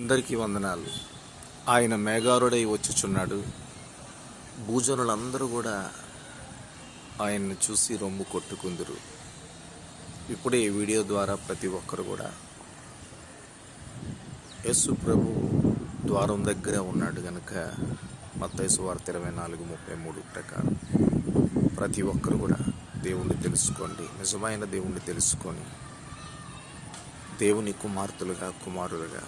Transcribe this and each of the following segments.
అందరికీ వందనాలు. ఆయన మేఘారుడై వచ్చుచున్నాడు. భూజనులందరూ కూడా ఆయన్ని చూసి రొమ్ము కొట్టుకుందురు. ఇప్పుడే ఈ వీడియో ద్వారా ప్రతి ఒక్కరు కూడా యేసు ప్రభు ద్వారం దగ్గర ఉన్నాడు కనుక మత్తయి సువార్త 24:33 ప్రకారం ప్రతి ఒక్కరు కూడా దేవుణ్ణి తెలుసుకోండి, నిజమైన దేవుణ్ణి తెలుసుకొని దేవుని కుమారులుగా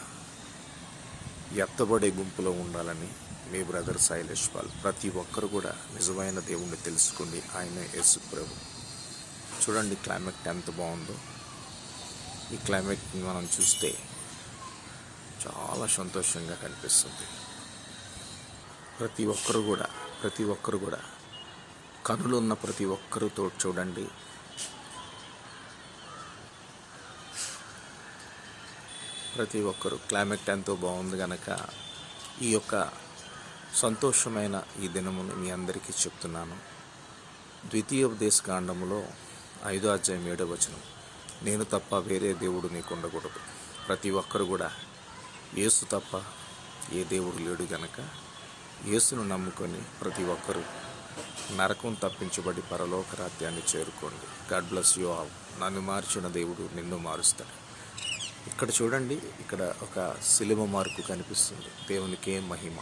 ఎత్తబడే గుంపులో ఉండాలని మీ బ్రదర్ శైలేష్ పాల్. ప్రతి ఒక్కరు కూడా నిజమైన దేవుణ్ణి తెలుసుకోండి. ఆయన యేసు ప్రభు. చూడండి క్లైమేట్ ఎంత బాగుందో. ఈ క్లైమేట్ని మనం చూస్తే చాలా సంతోషంగా కనిపిస్తుంది. ప్రతి ఒక్కరు కూడా కనులున్న ప్రతి ఒక్కరితో చూడండి. ప్రతి ఒక్కరు క్లైమేట్ ఎంతో బాగుంది కనుక ఈ యొక్క సంతోషమైన ఈ దినమును మీ అందరికీ చెప్తున్నాను. ద్వితీయోపదేశకాండములో 5వ అధ్యాయం 7వ వచనం, నేను తప్ప వేరే దేవుడు నీకు ఉండకూడదు. ప్రతి ఒక్కరు కూడా యేసు తప్ప ఏ దేవుడు లేడు గనక యేసును నమ్ముకొని ప్రతి ఒక్కరూ నరకం తప్పించబడి పరలోక రాజ్యాన్ని చేరుకోండి. God bless you all. నన్ను మార్చిన దేవుడు నిన్ను మారుస్తాడు. ఇక్కడ చూడండి, ఇక్కడ ఒక శిలువ మార్కు కనిపిస్తుంది. దేవునికే మహిమ.